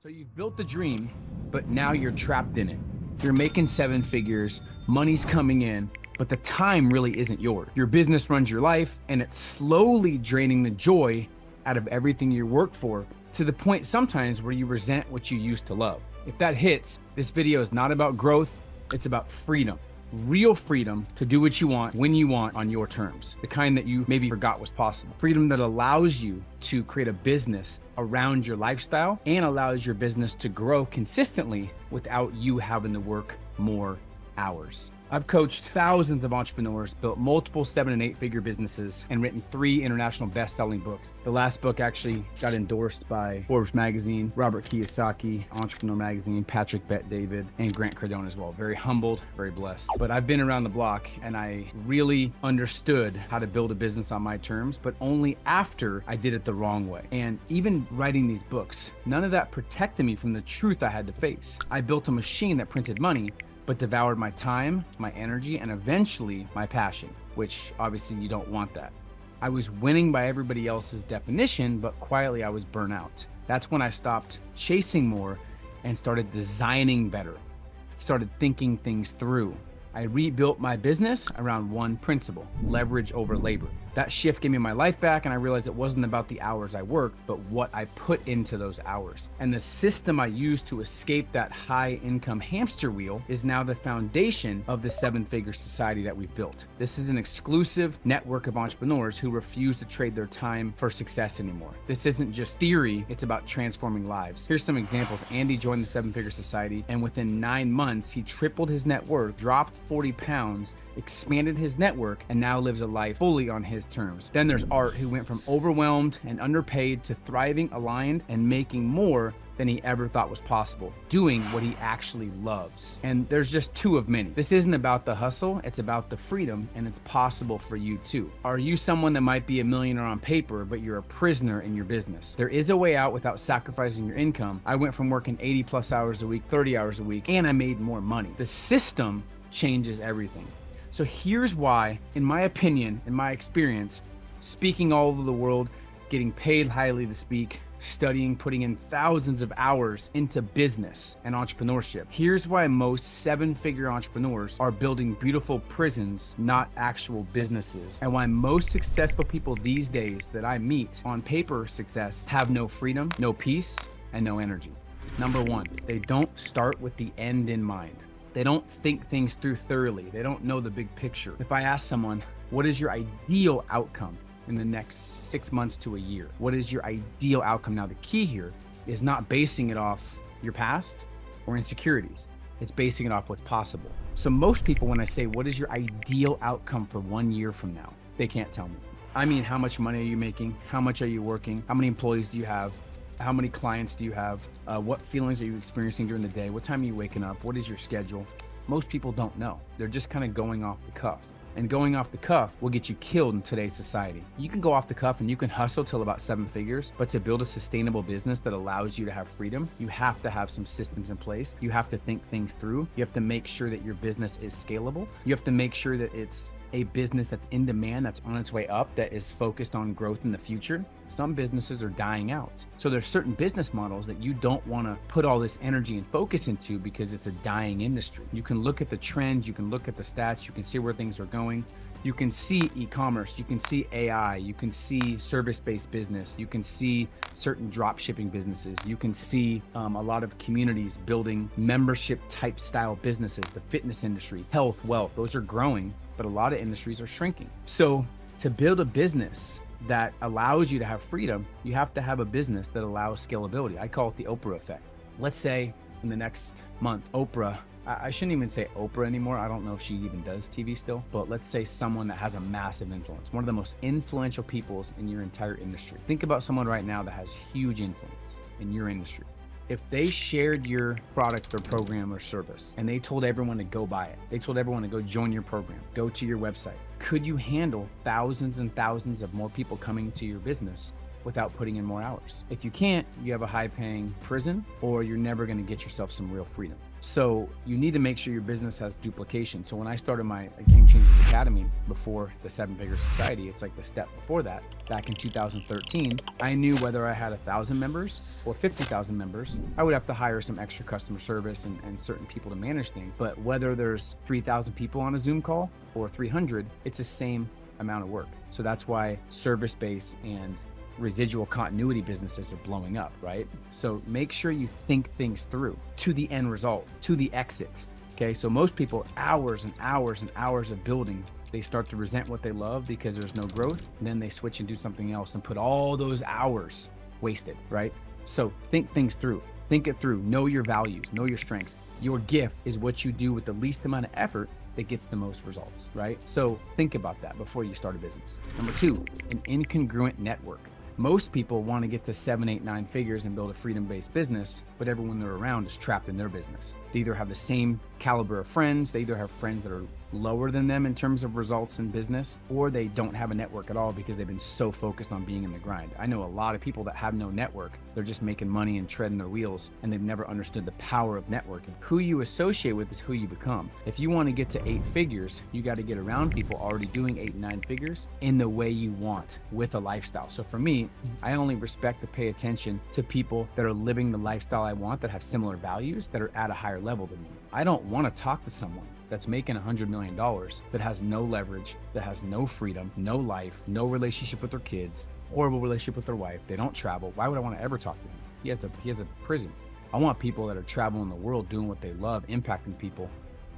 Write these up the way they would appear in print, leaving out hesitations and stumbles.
So you've built the dream, but now you're trapped in it. You're making seven figures, money's coming in, but the time really isn't yours. Your business runs your life, and it's slowly draining the joy out of everything you worked for, to the point sometimes where you resent what you used to love. If that hits, this video is not about growth, it's about freedom. Real freedom to do what you want, when you want, on your terms. The kind that you maybe forgot was possible. Freedom that allows you to create a business around your lifestyle and allows your business to grow consistently without you having to work more hours. I've coached thousands of entrepreneurs, built multiple 7- and 8-figure businesses, and written 3 international best-selling books. The last book actually got endorsed by Forbes magazine, Robert Kiyosaki, Entrepreneur magazine, Patrick Bet-David, and Grant Cardone as well. Very humbled, very blessed. But I've been around the block and I really understood how to build a business on my terms, but only after I did it the wrong way. And even writing these books, none of that protected me from the truth I had to face. I built a machine that printed money, but devoured my time, my energy, and eventually my passion, which obviously you don't want that. I was winning by everybody else's definition, but quietly I was burnt out. That's when I stopped chasing more and started designing better, started thinking things through. I rebuilt my business around one principle: leverage over labor. That shift gave me my life back, and I realized it wasn't about the hours I worked, but what I put into those hours. And the system I used to escape that high income hamster wheel is now the foundation of the 7-figure society that we've built. This is an exclusive network of entrepreneurs who refuse to trade their time for success anymore. This isn't just theory, it's about transforming lives. Here's some examples. Andy joined the 7-figure society, and within 9 months, he tripled his net worth, dropped 40 pounds, expanded his network, and now lives a life fully on his terms. Then there's Art, who went from overwhelmed and underpaid to thriving, aligned, and making more than he ever thought was possible, doing what he actually loves. And there's just 2 of many. This isn't about the hustle, it's about the freedom, and it's possible for you too. Are you someone that might be a millionaire on paper, but you're a prisoner in your business? There is a way out without sacrificing your income. I went from working 80 plus hours a week, 30 hours a week, and I made more money. The system changes everything. So here's why, in my opinion, in my experience, speaking all over the world, getting paid highly to speak, studying, putting in thousands of hours into business and entrepreneurship. Here's why most 7-figure entrepreneurs are building beautiful prisons, not actual businesses. And why most successful people these days that I meet, on paper success, have no freedom, no peace, and no energy. Number 1, they don't start with the end in mind. They don't think things through thoroughly. They don't know the big picture. If I ask someone, what is your ideal outcome in the next 6 months to a year? What is your ideal outcome? Now, the key here is not basing it off your past or insecurities. It's basing it off what's possible. So most people, when I say, what is your ideal outcome for 1 year from now? They can't tell me. I mean, how much money are you making? How much are you working? How many employees do you have? How many clients do you have? What feelings are you experiencing during the day? What time are you waking up? What is your schedule? Most people don't know. They're just kind of going off the cuff. And going off the cuff will get you killed in today's society. You can go off the cuff and you can hustle till about 7 figures, but to build a sustainable business that allows you to have freedom, you have to have some systems in place. You have to think things through. You have to make sure that your business is scalable. You have to make sure that it's a business that's in demand, that's on its way up, that is focused on growth in the future. Some businesses are dying out. So there's certain business models that you don't want to put all this energy and focus into because it's a dying industry. You can look at the trends, you can look at the stats, you can see where things are going. You can see e-commerce, you can see AI, you can see service-based business, you can see certain drop shipping businesses, you can see a lot of communities building membership type style businesses, the fitness industry, health, wealth, those are growing, but a lot of industries are shrinking. So to build a business that allows you to have freedom, you have to have a business that allows scalability. I call it the Oprah effect. Let's say in the next month, Oprah, I shouldn't even say Oprah anymore. I don't know if she even does TV still, but let's say someone that has a massive influence, one of the most influential peoples in your entire industry. Think about someone right now that has huge influence in your industry. If they shared your product or program or service and they told everyone to go buy it, they told everyone to go join your program, go to your website, could you handle thousands and thousands of more people coming to your business without putting in more hours. If you can't, you have a high paying prison, or you're never going to get yourself some real freedom. So you need to make sure your business has duplication. So when I started my Game Changers Academy before the Seven Figure Society, it's like the step before that, back in 2013, I knew whether I had 1,000 members or 50,000 members, I would have to hire some extra customer service and certain people to manage things. But whether there's 3,000 people on a Zoom call or 300, it's the same amount of work. So that's why service-based and residual continuity businesses are blowing up, right? So make sure you think things through to the end result, to the exit. Okay, so most people, hours and hours and hours of building, they start to resent what they love because there's no growth. And then they switch and do something else and put all those hours wasted, right? So think things through. Think it through. Know your values, know your strengths. Your gift is what you do with the least amount of effort that gets the most results, right? So think about that before you start a business. Number two, an incongruent network. Most people want to get to 7, 8, 9 figures and build a freedom-based business, but everyone they're around is trapped in their business. They either have the same caliber of friends, they either have friends that are lower than them in terms of results in business, or they don't have a network at all because they've been so focused on being in the grind. I know a lot of people that have no network. They're just making money and treading their wheels, and they've never understood the power of networking. Who you associate with is who you become. If you want to get to 8 figures, you got to get around people already doing 8 and 9 figures in the way you want with a lifestyle. So for me, I only respect to pay attention to people that are living the lifestyle I want, that have similar values, that are at a higher level than me. I don't want to talk to someone that's making $100 million, that has no leverage, that has no freedom, no life, no relationship with their kids, horrible relationship with their wife. They don't travel. Why would I want to ever talk to him? He has a prison. I want people that are traveling the world, doing what they love, impacting people,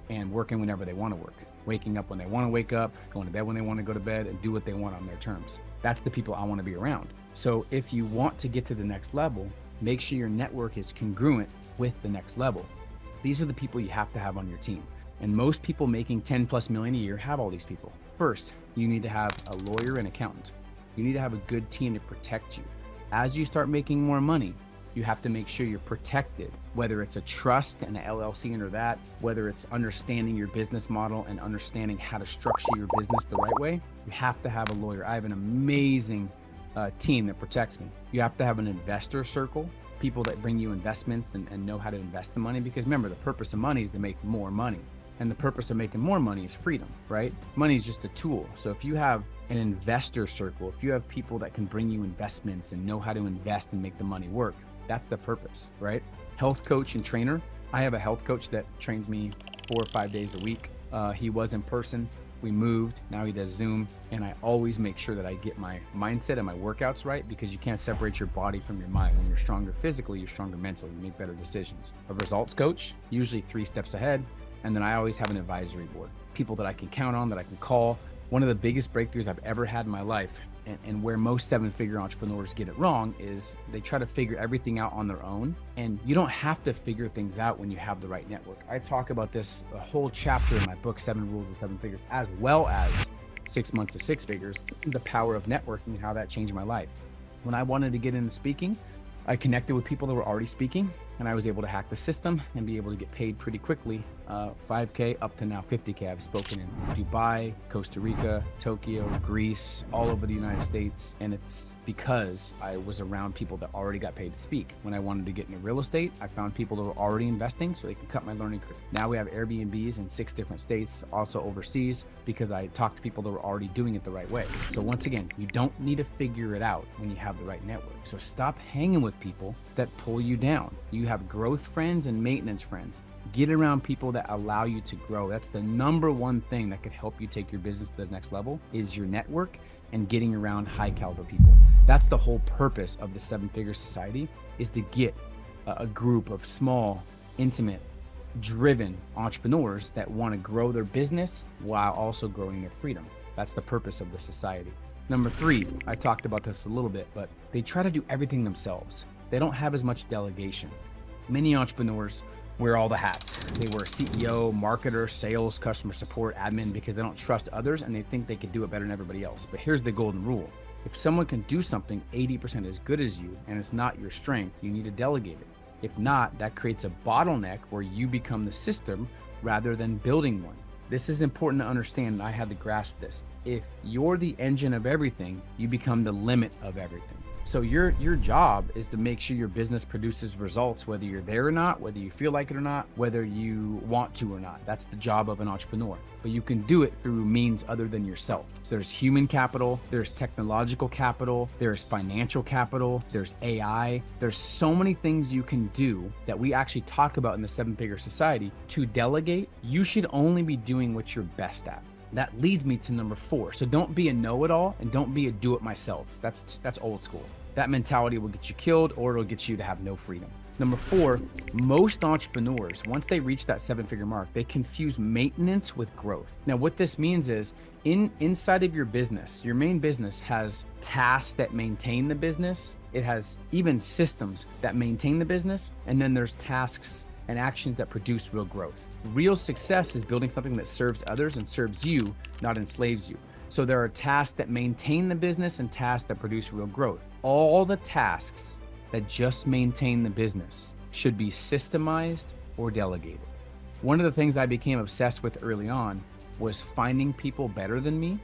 and working whenever they want to work, waking up when they want to wake up, going to bed when they want to go to bed, and do what they want on their terms. That's the people I want to be around. So if you want to get to the next level, make sure your network is congruent with the next level. These are the people you have to have on your team. And most people making 10 plus million a year have all these people. First, you need to have a lawyer and accountant. You need to have a good team to protect you. As you start making more money, you have to make sure you're protected, whether it's a trust and an LLC under that, whether it's understanding your business model and understanding how to structure your business the right way. You have to have a lawyer. I have an amazing team that protects me. You have to have an investor circle, people that bring you investments and know how to invest the money. Because remember, the purpose of money is to make more money. And the purpose of making more money is freedom, right? Money is just a tool. So if you have an investor circle, if you have people that can bring you investments and know how to invest and make the money work, that's the purpose, right? Health coach and trainer. I have a health coach that trains me 4 or 5 days a week. He was in person. We moved. Now he does Zoom. And I always make sure that I get my mindset and my workouts right, because you can't separate your body from your mind. When you're stronger physically, you're stronger mentally. You make better decisions. A results coach, usually 3 steps ahead. And then I always have an advisory board, people that I can count on, that I can call. One of the biggest breakthroughs I've ever had in my life, and where most 7-figure entrepreneurs get it wrong, is they try to figure everything out on their own. And you don't have to figure things out when you have the right network. I talk about this, a whole chapter in my book, 7 Rules of 7 Figures, as well as 6 Months to 6 Figures, the power of networking and how that changed my life. When I wanted to get into speaking, I connected with people that were already speaking, and I was able to hack the system and be able to get paid pretty quickly, $5K up to now $50K. I've spoken in Dubai, Costa Rica, Tokyo, Greece, all over the United States. And it's because I was around people that already got paid to speak. When I wanted to get into real estate, I found people that were already investing so they could cut my learning curve. Now we have Airbnbs in 6 different states, also overseas, because I talked to people that were already doing it the right way. So once again, you don't need to figure it out when you have the right network. So stop hanging with people that pull you down. You have growth friends and maintenance friends. Get around people that allow you to grow. That's the number one thing that could help you take your business to the next level, is your network and getting around high caliber people. That's the whole purpose of the 7-Figure Society, is to get a group of small, intimate, driven entrepreneurs that want to grow their business while also growing their freedom. That's the purpose of the society. Number 3, I talked about this a little bit, but they try to do everything themselves. They don't have as much delegation. Many entrepreneurs wear all the hats. They wear CEO, marketer, sales, customer support, admin, because they don't trust others and they think they can do it better than everybody else. But here's the golden rule. If someone can do something 80% as good as you and it's not your strength, you need to delegate it. If not, that creates a bottleneck where you become the system rather than building one. This is important to understand, and I had to grasp this. If you're the engine of everything, you become the limit of everything. So your job is to make sure your business produces results, whether you're there or not, whether you feel like it or not, whether you want to or not. That's the job of an entrepreneur. But you can do it through means other than yourself. There's human capital, there's technological capital, there's financial capital, there's AI. There's so many things you can do that we actually talk about in the 7-Figure Society. To delegate, you should only be doing what you're best at. That leads me to number 4. So don't be a know-it-all and don't be a do-it-myself. That's old school. That mentality will get you killed, or it'll get you to have no freedom. Number 4, most entrepreneurs, once they reach that 7-figure mark, they confuse maintenance with growth. Now, what this means is inside of your business, your main business has tasks that maintain the business. It has even systems that maintain the business. And then there's tasks and actions that produce real growth. Real success is building something that serves others and serves you, not enslaves you. So there are tasks that maintain the business and tasks that produce real growth. All the tasks that just maintain the business should be systemized or delegated. One of the things I became obsessed with early on was finding people better than me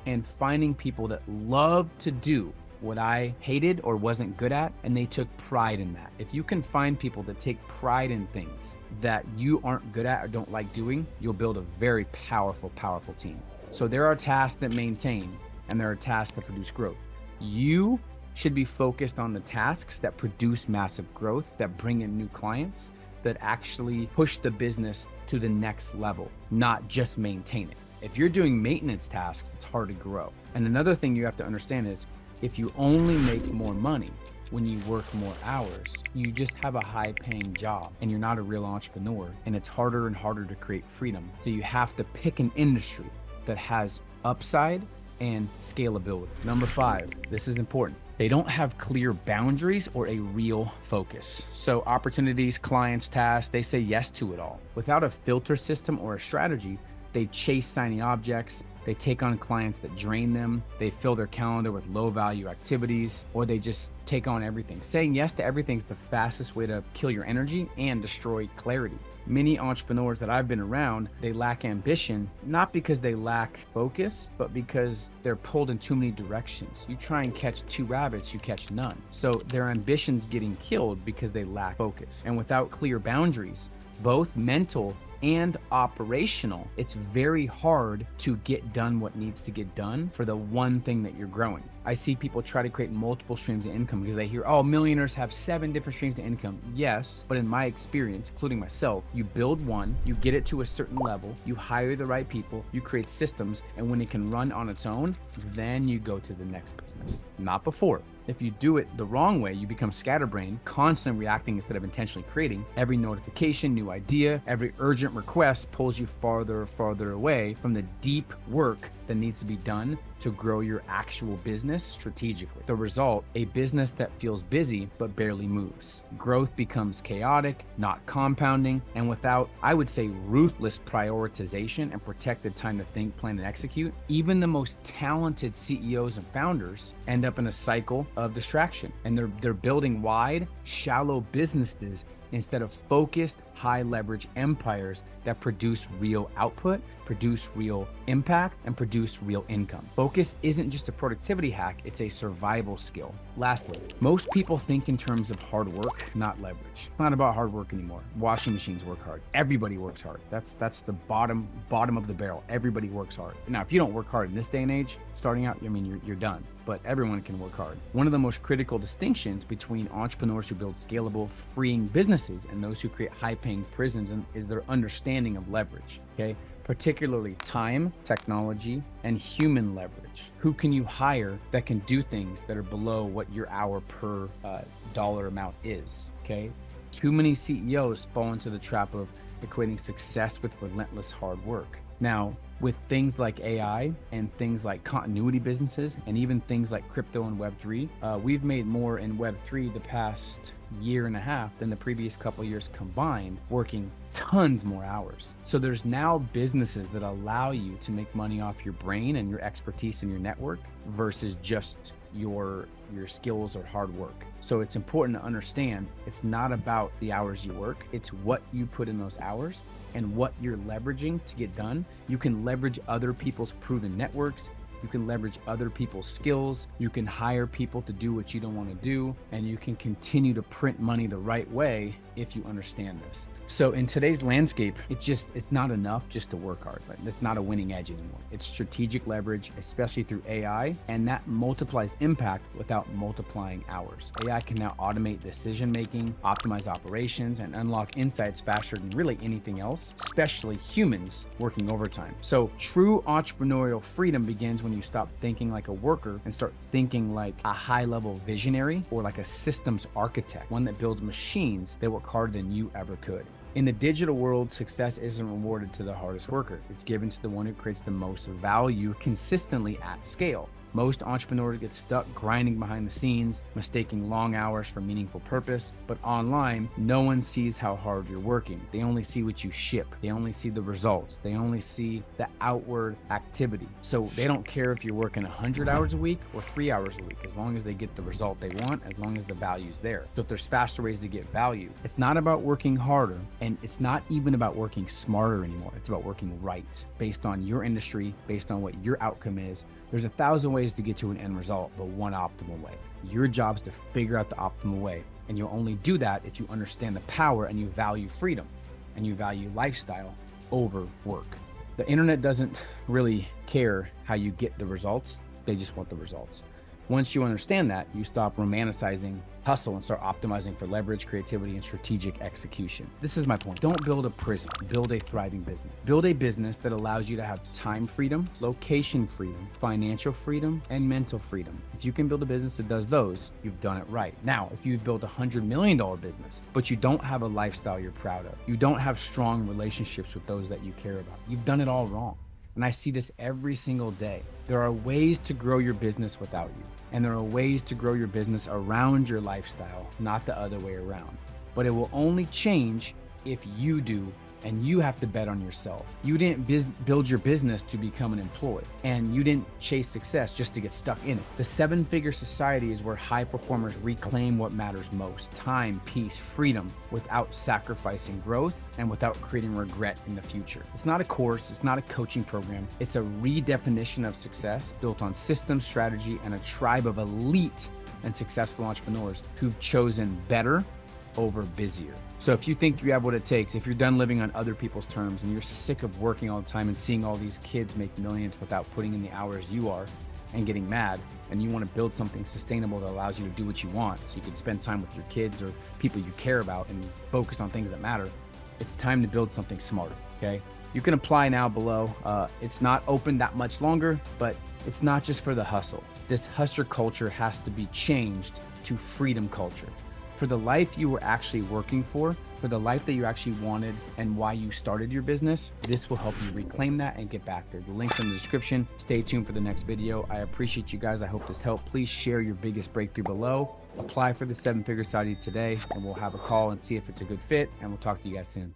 and finding people that love to do what I hated or wasn't good at, and they took pride in that. If you can find people that take pride in things that you aren't good at or don't like doing, you'll build a very powerful, powerful team. So there are tasks that maintain and there are tasks that produce growth. You should be focused on the tasks that produce massive growth, that bring in new clients, that actually push the business to the next level, not just maintain it. If you're doing maintenance tasks, it's hard to grow. And another thing you have to understand is if you only make more money when you work more hours, you just have a high paying job and you're not a real entrepreneur, and it's harder and harder to create freedom. So you have to pick an industry that has upside and scalability. Number 5, this is important. They don't have clear boundaries or a real focus. So opportunities, clients, tasks, they say yes to it all. Without a filter system or a strategy, they chase shiny objects, they take on clients that drain them, they fill their calendar with low value activities, or they just take on everything. Saying yes to everything is the fastest way to kill your energy and destroy clarity. Many entrepreneurs that I've been around, they lack ambition, not because they lack focus, but because they're pulled in too many directions. You try and catch 2 rabbits, you catch none. So their ambition's getting killed because they lack focus. And without clear boundaries, both mental and operational, it's very hard to get done what needs to get done for the one thing that you're growing. I see people try to create multiple streams of income because they hear, oh, millionaires have 7 different streams of income. Yes, but in my experience, including myself, you build one, you get it to a certain level, you hire the right people, you create systems, and when it can run on its own, then you go to the next business, not before. If you do it the wrong way, you become scatterbrained, constantly reacting instead of intentionally creating. Every notification, new idea, every urgent request pulls you farther and farther away from the deep work that needs to be done to grow your actual business strategically. The result, a business that feels busy but barely moves. Growth becomes chaotic, not compounding, and without, I would say, ruthless prioritization and protected time to think, plan, and execute, even the most talented CEOs and founders end up in a cycle of distraction. And they're building wide, shallow businesses instead of focused, high leverage empires that produce real output, produce real impact, and produce real income. Focus isn't just a productivity hack, it's a survival skill. Lastly, most people think in terms of hard work, not leverage. It's not about hard work anymore. Washing machines work hard. Everybody works hard. That's the bottom of the barrel. Everybody works hard. Now, if you don't work hard in this day and age, starting out, I mean, you're done. But everyone can work hard. One of the most critical distinctions between entrepreneurs who build scalable, freeing businesses and those who create high-paying prisons is their understanding of leverage, okay? Particularly time, technology, and human leverage. Who can you hire that can do things that are below what your hour per dollar amount is, okay? Too many CEOs fall into the trap of equating success with relentless hard work. Now, with things like AI and things like continuity businesses and even things like crypto and Web3, we've made more in Web3 the past year and a half than the previous couple years combined, working tons more hours. So there's now businesses that allow you to make money off your brain and your expertise and your network versus just your skills or hard work. So it's important to understand it's not about the hours you work, it's what you put in those hours and what you're leveraging to get done. You can leverage other people's proven networks, You can leverage other people's skills. You can hire people to do what you don't want to do. And you can continue to print money the right way if you understand this. So in today's landscape, it's not enough just to work hard. Right? That's not a winning edge anymore. It's strategic leverage, especially through AI, and that multiplies impact without multiplying hours. AI can now automate decision-making, optimize operations, and unlock insights faster than really anything else, especially humans working overtime. So true entrepreneurial freedom begins when you stop thinking like a worker and start thinking like a high-level visionary or like a systems architect, one that builds machines that work harder than you ever could. In the digital world, success isn't rewarded to the hardest worker. It's given to the one who creates the most value consistently at scale. Most entrepreneurs get stuck grinding behind the scenes, mistaking long hours for meaningful purpose. But online, no one sees how hard you're working. They only see what you ship. They only see the results. They only see the outward activity. So they don't care if you're working 100 hours a week or 3 hours a week, as long as they get the result they want, as long as the value's there. So if there's faster ways to get value, it's not about working harder, and it's not even about working smarter anymore. It's about working right, based on your industry, based on what your outcome is. There's 1,000 ways to get to an end result, but one optimal way. Your job is to figure out the optimal way. And you'll only do that if you understand the power and you value freedom and you value lifestyle over work. The internet doesn't really care how you get the results. They just want the results. Once you understand that, you stop romanticizing hustle and start optimizing for leverage, creativity, and strategic execution. This is my point. Don't build a prison, build a thriving business. Build a business that allows you to have time freedom, location freedom, financial freedom, and mental freedom. If you can build a business that does those, you've done it right. Now, if you build $100 million business, but you don't have a lifestyle you're proud of, you don't have strong relationships with those that you care about, you've done it all wrong. And I see this every single day. There are ways to grow your business without you. And there are ways to grow your business around your lifestyle, not the other way around. But it will only change if you do, and you have to bet on yourself. You didn't build your business to become an employee, and you didn't chase success just to get stuck in it. The 7-figure society is where high performers reclaim what matters most: time, peace, freedom, without sacrificing growth and without creating regret in the future. It's not a course, it's not a coaching program. It's a redefinition of success built on system, strategy, and a tribe of elite and successful entrepreneurs who've chosen better over busier. So if you think you have what it takes, if you're done living on other people's terms and you're sick of working all the time and seeing all these kids make millions without putting in the hours you are and getting mad, and you want to build something sustainable that allows you to do what you want so you can spend time with your kids or people you care about and focus on things that matter, it's time to build something smarter, okay? You can apply now below. It's not open that much longer, but it's not just for the hustle. This hustler culture has to be changed to freedom culture. For the life you were actually working for the life that you actually wanted and why you started your business, this will help you reclaim that and get back there. The link's in the description. Stay tuned for the next video. I appreciate you guys. I hope this helped. Please share your biggest breakthrough below. Apply for the 7-figure society today, and we'll have a call and see if it's a good fit, and we'll talk to you guys soon.